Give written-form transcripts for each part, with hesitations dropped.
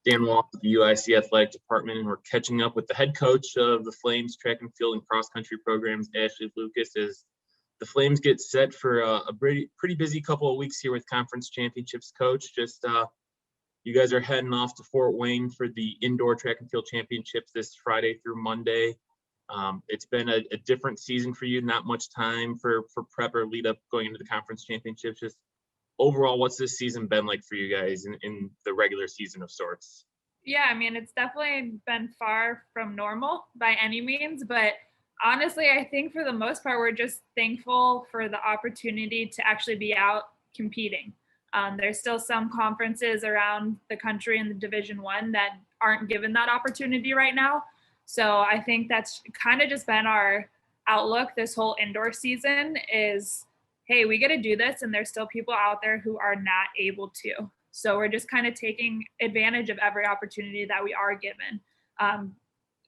Dan Wallace with the UIC Athletic Department, and we're catching up with the head coach of the Flames track and field and cross country programs, Ashley Lucas, as the Flames get set for a pretty busy couple of weeks here with conference championships. Coach, you guys are heading off to Fort Wayne for the indoor track and field championships this Friday through Monday. It's been a different season for you, not much time for prep or lead up going into the conference championships. Just overall, what's this season been like for you guys in the regular season of sorts? Yeah, I mean, it's definitely been far from normal by any means, but honestly, I think for the most part, we're just thankful for the opportunity to actually be out competing. There's still some conferences around the country in the Division I that aren't given that opportunity right now. So I think that's kind of just been our outlook this whole indoor season is, hey, we get to do this, and there's still people out there who are not able to. So we're just kind of taking advantage of every opportunity that we are given.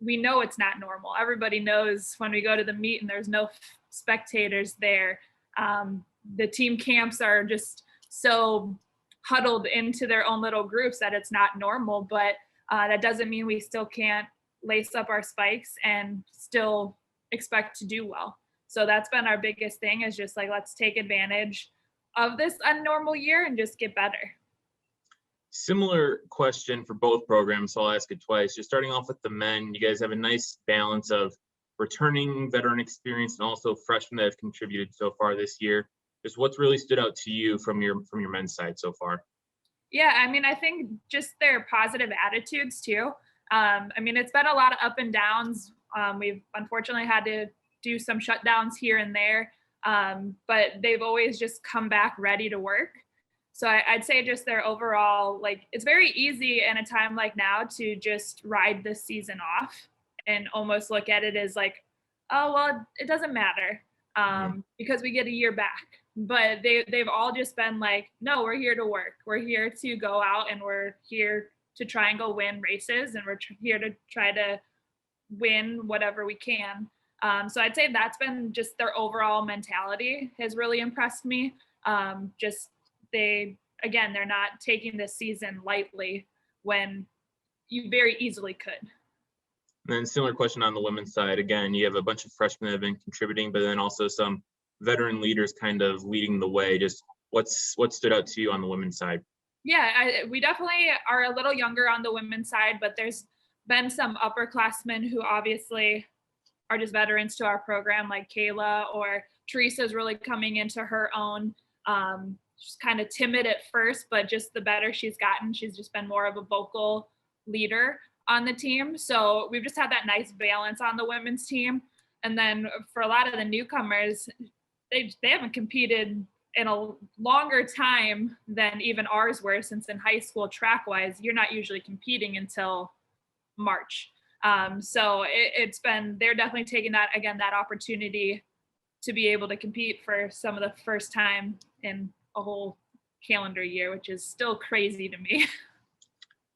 We know it's not normal. Everybody knows when we go to the meet and there's no spectators there. The team camps are just so huddled into their own little groups that it's not normal, but that doesn't mean we still can't lace up our spikes and still expect to do well. So that's been our biggest thing, is just like, let's take advantage of this unnormal year and just get better. Similar question for both programs, so I'll ask it twice. Just starting off with the men, you guys have a nice balance of returning veteran experience and also freshmen that have contributed so far this year. Just what's really stood out to you from your men's side so far? Yeah, I mean, I think just their positive attitudes too. I mean, it's been a lot of up and downs. We've unfortunately had to do some shutdowns here and there, but they've always just come back ready to work. So I'd say just their overall, like, it's very easy in a time like now to just ride this season off and almost look at it as like, oh, well, it doesn't matter because we get a year back. But they've all just been like, no, we're here to work. We're here to go out, and we're here to try and go win races, and we're here to try to win whatever we can. So I'd say that's been just their overall mentality has really impressed me. They're not taking this season lightly when you very easily could. And then similar question on the women's side. Again, you have a bunch of freshmen that have been contributing, but then also some veteran leaders kind of leading the way. Just what stood out to you on the women's side? Yeah, we definitely are a little younger on the women's side, but there's been some upperclassmen who obviously are just veterans to our program, like Kayla, or Teresa's really coming into her own. She's kind of timid at first, but just the better she's gotten, she's just been more of a vocal leader on the team. So we've just had that nice balance on the women's team. And then for a lot of the newcomers, they haven't competed in a longer time than even ours were, since in high school, track-wise, you're not usually competing until March. So they're definitely taking that opportunity to be able to compete for some of the first time in a whole calendar year, which is still crazy to me.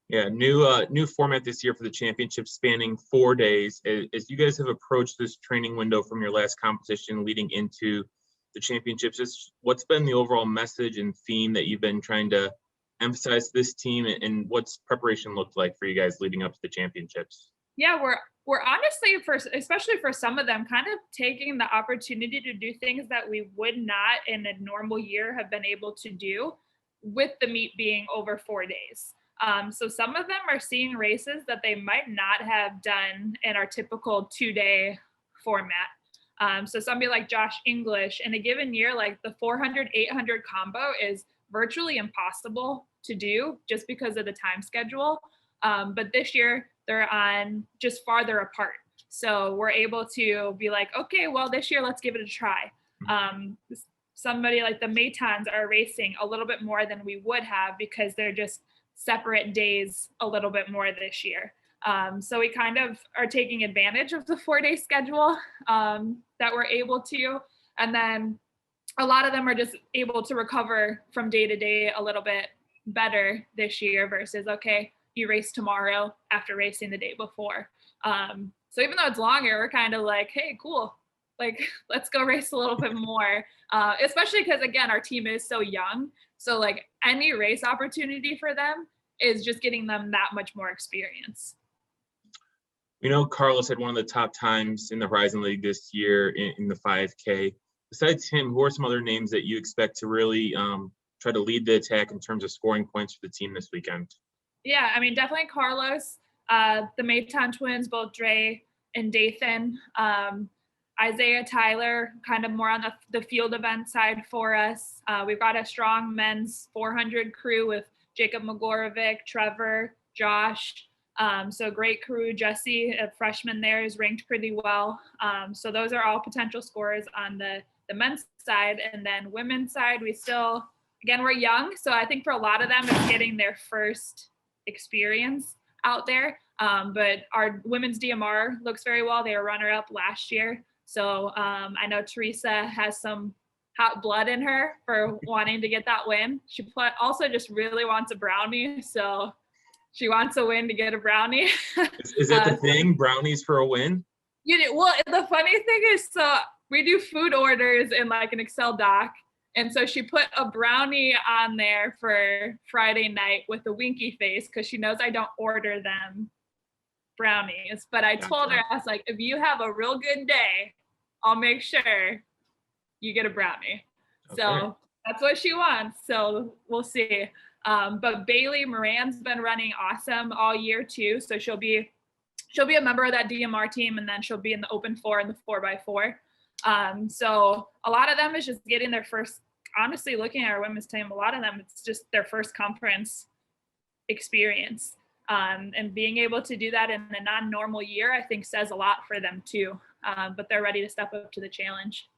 Yeah, new format this year for the championship, spanning 4 days. As you guys have approached this training window from your last competition leading into the championships, just what's been the overall message and theme that you've been trying to emphasize to this team, and what's preparation looked like for you guys leading up to the championships? Yeah, we're honestly, especially for some of them, kind of taking the opportunity to do things that we would not in a normal year have been able to do, with the meet being over 4 days. So some of them are seeing races that they might not have done in our typical 2-day format. So somebody like Josh English, in a given year, like the 400-800 combo is virtually impossible to do just because of the time schedule. But this year they're on just farther apart. So we're able to be like, okay, well, this year, let's give it a try. Somebody like the Maytons are racing a little bit more than we would have because they're just separate days a little bit more this year. So we kind of are taking advantage of the 4-day schedule that we're able to. And then a lot of them are just able to recover from day to day a little bit better this year versus, okay, you race tomorrow after racing the day before. So even though it's longer, we're kind of like, hey, cool. Like, let's go race a little bit more, especially because, again, our team is so young. So, like, any race opportunity for them is just getting them that much more experience. We know Carlos had one of the top times in the Horizon League this year in the 5K. Besides him, who are some other names that you expect to really try to lead the attack in terms of scoring points for the team this weekend? Yeah, I mean, definitely Carlos, the Mayton twins, both Dre and Dathan. Isaiah Tyler, kind of more on the field event side for us. We've got a strong men's 400 crew with Jacob Mogorovic, Trevor, Josh. So great crew. Jesse, a freshman there, is ranked pretty well. So those are all potential scorers on the men's side. And then women's side, we still, again, we're young. So I think for a lot of them, it's getting their first experience out there. But our women's DMR looks very well. They were runner-up last year. So I know Teresa has some hot blood in her for wanting to get that win. She also just really wants a brownie. So she wants a win to get a brownie. Is that the thing? Brownies for a win? Well, the funny thing is, so we do food orders in like an Excel doc. And so she put a brownie on there for Friday night with a winky face because she knows I don't order them brownies. But I told her, I was like, if you have a real good day, I'll make sure you get a brownie. Okay. So that's what she wants. So we'll see. But Bailey Moran's been running awesome all year too. So she'll be a member of that DMR team, and then she'll be in the open 4 and the 4x4. So a lot of them is just getting their first, honestly, looking at our women's team, a lot of them, it's just their first conference experience. And being able to do that in a non-normal year, I think says a lot for them too. But they're ready to step up to the challenge.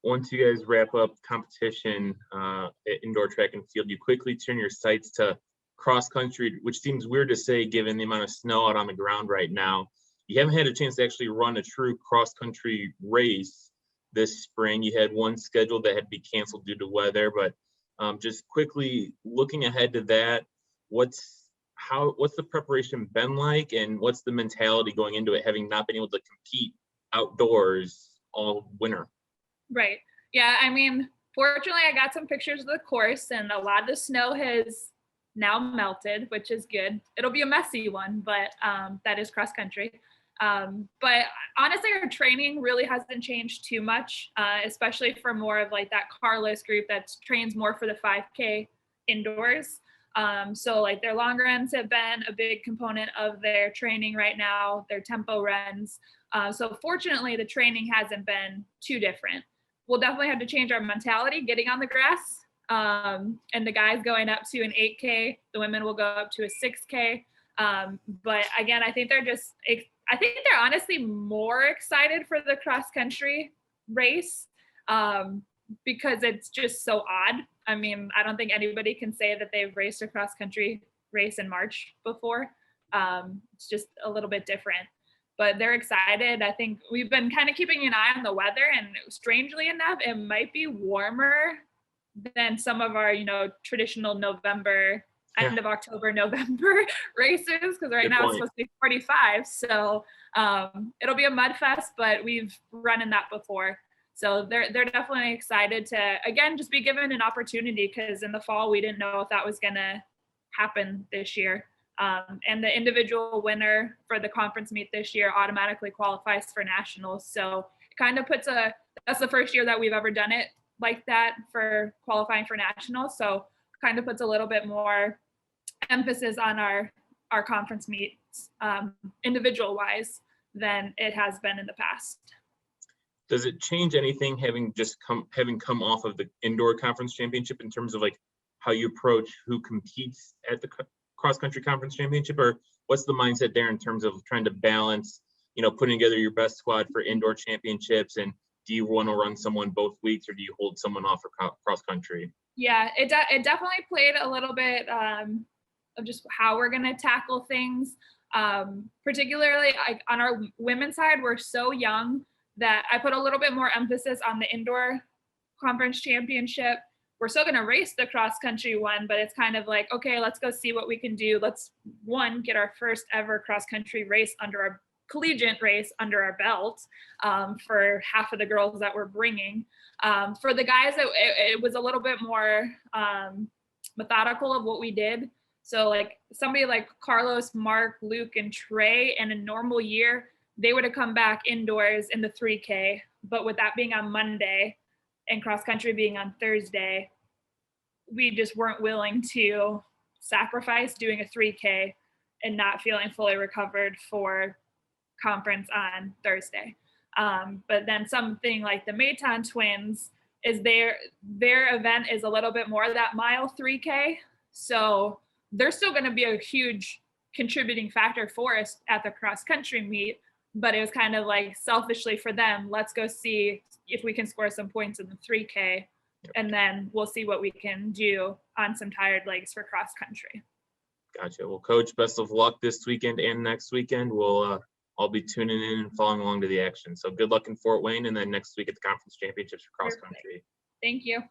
Once you guys wrap up competition at indoor track and field, you quickly turn your sights to cross country, which seems weird to say given the amount of snow out on the ground right now. You haven't had a chance to actually run a true cross country race this spring. You had one scheduled that had to be canceled due to weather, but just quickly looking ahead to that, what's the preparation been like, and what's the mentality going into it, having not been able to compete outdoors all winter? Right. Yeah. I mean, fortunately, I got some pictures of the course, and a lot of the snow has now melted, which is good. It'll be a messy one, but that is cross country. But honestly, our training really hasn't changed too much, especially for more of like that Carlos group that trains more for the 5K indoors. So like their long runs have been a big component of their training right now, their tempo runs. So fortunately, the training hasn't been too different. We'll definitely have to change our mentality getting on the grass. And the guys going up to an 8K, the women will go up to a 6K. But again, I think they're honestly more excited for the cross country race because it's just so odd. I mean, I don't think anybody can say that they've raced a cross country race in March before. It's just a little bit different, but they're excited. I think we've been kind of keeping an eye on the weather, and strangely enough, it might be warmer than some of our, traditional November, end of October, November races, because right now it's supposed to be 45. So it'll be a mud fest, but we've run in that before. So they're definitely excited to, again, just be given an opportunity, because in the fall, we didn't know if that was going to happen this year. And the individual winner for the conference meet this year automatically qualifies for nationals. So it kind of that's the first year that we've ever done it like that for qualifying for nationals. So kind of puts a little bit more emphasis on our conference meets individual wise than it has been in the past. Does it change anything having come off of the indoor conference championship in terms of like how you approach who competes at the cross country conference championship, or what's the mindset there in terms of trying to balance, putting together your best squad for indoor championships, and do you want to run someone both weeks, or do you hold someone off for cross country? Yeah, it definitely played a little bit of just how we're going to tackle things. Particularly on our women's side, we're so young that I put a little bit more emphasis on the indoor conference championship. We're still going to race the cross country one, but it's kind of like, okay, let's go see what we can do. Let's get our first ever cross country race collegiate race under our belt for half of the girls that we're bringing. For the guys, it was a little bit more methodical of what we did. So like somebody like Carlos, Mark, Luke, and Trey in a normal year, they would have come back indoors in the 3K. But with that being on Monday and cross country being on Thursday, we just weren't willing to sacrifice doing a 3K and not feeling fully recovered for conference on Thursday. But then something like the Maton twins is their event is a little bit more that mile 3K. So they're still going to be a huge contributing factor for us at the cross country meet. But it was kind of like selfishly for them, let's go see if we can score some points in the 3K. And then we'll see what we can do on some tired legs for cross country. Gotcha. Well, Coach, best of luck this weekend and next weekend. I'll be tuning in and following along to the action. So good luck in Fort Wayne, and then next week at the conference championships for cross country. Thank you.